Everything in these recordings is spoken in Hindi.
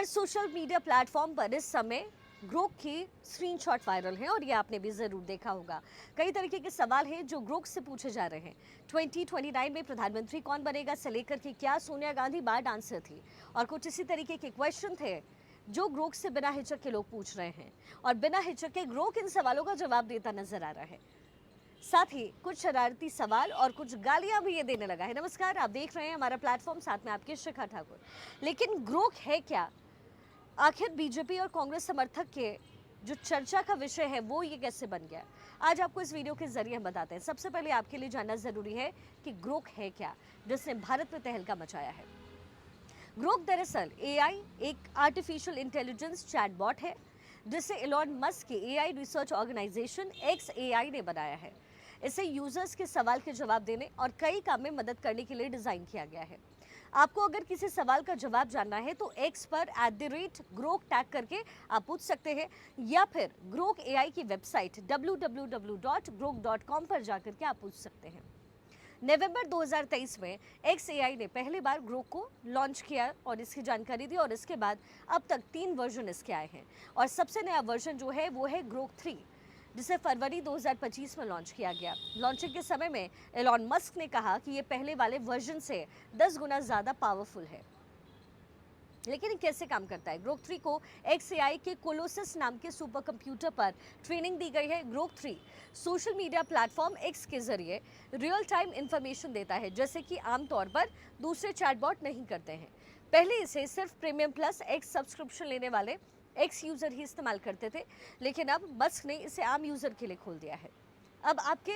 हर सोशल मीडिया प्लेटफॉर्म पर इस समय ग्रोक के स्क्रीनशॉट वायरल हैं और ये आपने भी जरूर देखा होगा। कई तरीके के सवाल हैं जो ग्रोक से पूछे जा रहे हैं। 2029 में प्रधानमंत्री कौन बनेगा से लेकर के क्या सोनिया गांधी बार डांसर थी, और कुछ इसी तरीके के क्वेश्चन थे जो ग्रोक से बिना हिचक के लोग पूछ रहे हैं, और बिना हिचक के ग्रोक इन सवालों का जवाब देता नजर आ रहा है। साथ ही कुछ शरारती सवाल और कुछ गालियां भी ये देने लगा है। नमस्कार, आप देख रहे हैं हमारा प्लेटफॉर्म, साथ में आपके शिखा ठाकुर। लेकिन ग्रोक है क्या? आखिर बीजेपी और कांग्रेस समर्थक के जो चर्चा का विषय है वो ये कैसे बन गया, आज आपको इस वीडियो के जरिए हम बताते हैं। सबसे पहले आपके लिए जानना जरूरी है कि ग्रोक है क्या, जिसने भारत में तहलका मचाया है। ग्रोक दरअसल एआई एक आर्टिफिशियल इंटेलिजेंस चैटबॉट है जिसे एलॉन मस्क के एआई रिसर्च ऑर्गेनाइजेशन XAI ने बनाया है। इसे यूजर्स के सवाल के जवाब देने और कई काम में मदद करने के लिए डिजाइन किया गया है। आपको अगर किसी सवाल का जवाब जानना है तो एक्स पर @ग्रोक टैग करके आप पूछ सकते हैं, या फिर ग्रोक एआई की वेबसाइट www.grok.com पर जाकर के आप पूछ सकते हैं। नवंबर 2023 में XAI ने पहली बार ग्रोक को लॉन्च किया और इसकी जानकारी दी, और इसके बाद अब तक 3 वर्जन इसके आए हैं, और सबसे नया वर्जन जो है वो है ग्रोक 3, जिसे फरवरी 2025 में लॉन्च किया गया। लॉन्चिंग के समय में एलॉन मस्क ने कहा कि ये पहले वाले वर्जन से 10 गुना ज़्यादा पावरफुल है। लेकिन कैसे काम करता है? ग्रोक 3 को XAI के कोलोसस नाम के सुपर कंप्यूटर पर ट्रेनिंग दी गई है। Grok 3 social media platform X के जरिए रियल टाइम इंफॉर्मेशन देता है, जैसे कि आमतौर पर दूसरे चैटबॉट नहीं करते हैं। पहले इसे सिर्फ प्रीमियम प्लस X सब्सक्रिप्शन लेने वाले X यूज़र ही इस्तेमाल करते थे, लेकिन अब मस्क ने इसे आम यूज़र के लिए खोल दिया है। अब आपके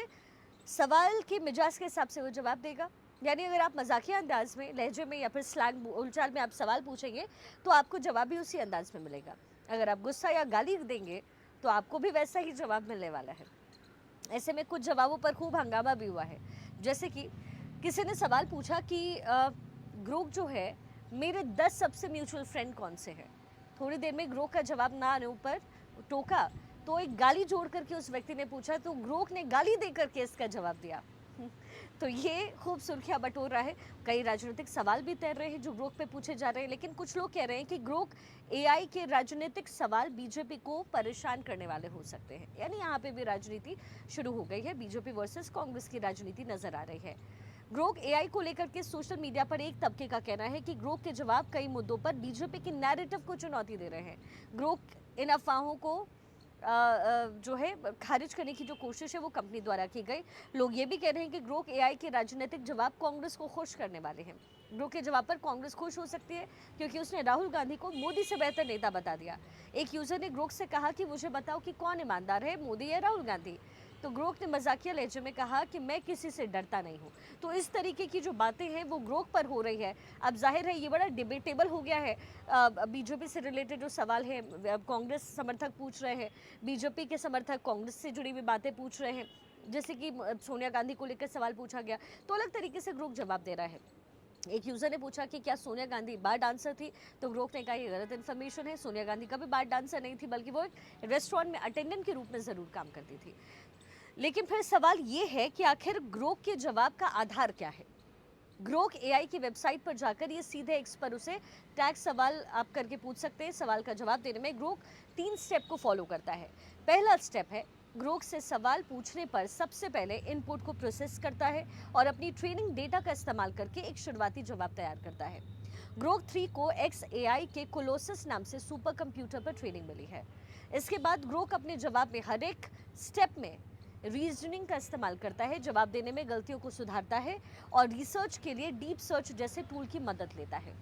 सवाल के मिजाज के हिसाब से वो जवाब देगा। यानी अगर आप मजाकिया अंदाज में, लहजे में या फिर स्लैंग बोलचाल में आप सवाल पूछेंगे तो आपको जवाब भी उसी अंदाज में मिलेगा। अगर आप गुस्सा या गाली देंगे तो आपको भी वैसा ही जवाब मिलने वाला है। ऐसे में कुछ जवाबों पर खूब हंगामा भी हुआ है। जैसे कि किसी ने सवाल पूछा कि ग्रोक जो है, मेरे 10 सबसे म्यूचुअल फ्रेंड कौन से हैं। थोड़ी देर में ग्रोक का जवाब ना आने पर टोका तो एक गाली जोड़ करके उस व्यक्ति ने पूछा, तो ग्रोक ने गाली दे करके इसका जवाब दिया। तो ये खूब सुर्खियां बटोर रहा है। कई राजनीतिक सवाल भी तैर रहे हैं जो ग्रोक पे पूछे जा रहे हैं, लेकिन कुछ लोग कह रहे हैं कि ग्रोक एआई के राजनीतिक सवाल बीजेपी को परेशान करने वाले हो सकते हैं। यानी यहाँ पे भी राजनीति शुरू हो गई है, बीजेपी वर्सेस कांग्रेस की राजनीति नजर आ रही है। ग्रोक एआई को लेकर के सोशल मीडिया पर एक तबके का कहना है कि ग्रोक के जवाब कई मुद्दों पर बीजेपी की नैरेटिव को चुनौती दे रहे हैं। ग्रोक इन अफवाहों को जो है खारिज करने की जो कोशिश है वो कंपनी द्वारा की गई। लोग ये भी कह रहे हैं कि ग्रोक एआई के राजनीतिक जवाब कांग्रेस को खुश करने वाले हैं। ग्रोक के जवाब पर कांग्रेस खुश हो सकती है क्योंकि उसने राहुल गांधी को मोदी से बेहतर नेता बता दिया। एक यूजर ने ग्रोक से कहा कि मुझे बताओ कि कौन ईमानदार है, मोदी या राहुल गांधी। तो ग्रोक ने मजाकिया लहजे में कहा कि मैं किसी से डरता नहीं हूँ। तो इस तरीके की जो बातें हैं वो ग्रोक पर हो रही है। अब जाहिर है ये बड़ा डिबेटेबल हो गया है। बीजेपी से रिलेटेड जो सवाल है कांग्रेस समर्थक पूछ रहे हैं, बीजेपी के समर्थक कांग्रेस से जुड़ी हुई बातें पूछ रहे हैं। जैसे कि सोनिया गांधी को लेकर सवाल पूछा गया तो अलग तरीके से ग्रोक जवाब दे रहा है। एक यूजर ने पूछा कि क्या सोनिया गांधी बार डांसर थी, तो ग्रोक ने कहा ये गलत इन्फॉर्मेशन है। सोनिया गांधी कभी बार डांसर नहीं थी, बल्कि वो एक रेस्टोरेंट में अटेंडेंट के रूप में जरूर काम करती थी। लेकिन फिर सवाल ये है कि आखिर ग्रोक के जवाब का आधार क्या है। ग्रोक एआई की वेबसाइट पर जाकर ये सीधे एक्स पर उसे टैग सवाल आप करके पूछ सकते हैं। सवाल का जवाब देने में ग्रोक 3 स्टेप को फॉलो करता है। पहला स्टेप है, ग्रोक से सवाल पूछने पर सबसे पहले इनपुट को प्रोसेस करता है और अपनी ट्रेनिंग डेटा का इस्तेमाल करके एक शुरुआती जवाब तैयार करता है। ग्रोक 3 को XAI के कोलोसस नाम से सुपर कंप्यूटर पर ट्रेनिंग मिली है। इसके बाद ग्रोक अपने जवाब में हर एक स्टेप में रीजनिंग का इस्तेमाल करता है, जवाब देने में गलतियों को सुधारता है और रिसर्च के लिए डीप सर्च जैसे टूल की मदद लेता है।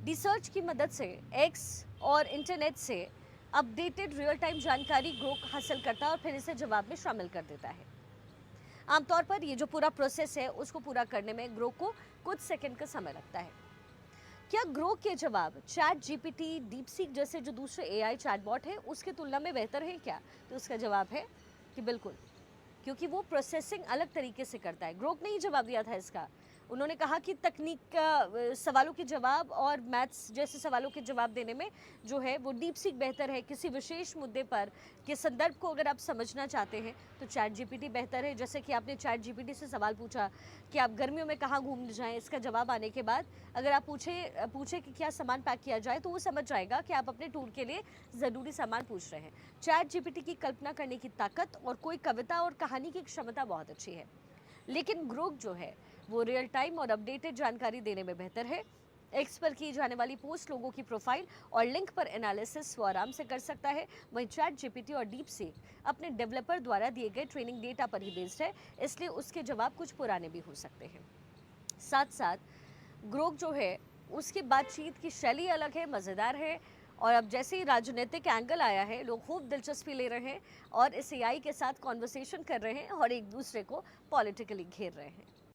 रिसर्च की मदद से एक्स और इंटरनेट से अपडेटेड रियल टाइम जानकारी ग्रोक हासिल करता है और फिर इसे जवाब में शामिल कर देता है। आमतौर पर ये जो पूरा प्रोसेस है उसको पूरा करने में ग्रोक को कुछ सेकंड का समय लगता है। क्या ग्रोक के जवाब ChatGPT, डीपसीक जैसे जो दूसरे एआई चैटबॉट है उसके तुलना में बेहतर है क्या? तो उसका जवाब है कि बिल्कुल, क्योंकि वो प्रोसेसिंग अलग तरीके से करता है। ग्रोक ने ही जवाब दिया था इसका, उन्होंने कहा कि तकनीक का सवालों के जवाब और मैथ्स जैसे सवालों के जवाब देने में जो है वो डीप सीक बेहतर है। किसी विशेष मुद्दे पर के संदर्भ को अगर आप समझना चाहते हैं तो चैट जीपीटी बेहतर है। जैसे कि आपने चैट जीपीटी से सवाल पूछा कि आप गर्मियों में कहाँ घूमने जाएं, इसका जवाब आने के बाद अगर आप पूछे कि क्या सामान पैक किया जाए तो वो समझ जाएगा कि आप अपने टूर के लिए ज़रूरी सामान पूछ रहे हैं। चैट जीपीटी की कल्पना करने की ताकत और कोई कविता और कहानी की क्षमता बहुत अच्छी है, लेकिन ग्रोक जो है वो रियल टाइम और अपडेटेड जानकारी देने में बेहतर है। एक्स पर की जाने वाली पोस्ट, लोगों की प्रोफाइल और लिंक पर एनालिसिस वो आराम से कर सकता है। वहीं चैट जीपीटी और डीप सीक अपने डेवलपर द्वारा दिए गए ट्रेनिंग डेटा पर ही बेस्ड है, इसलिए उसके जवाब कुछ पुराने भी हो सकते हैं। साथ साथ ग्रोक जो है उसकी बातचीत की शैली अलग है, मज़ेदार है, और अब जैसे ही राजनीतिक एंगल आया है लोग खूब दिलचस्पी ले रहे हैं और इस एआई के साथ कॉन्वर्सेशन कर रहे हैं और एक दूसरे को पॉलिटिकली घेर रहे हैं।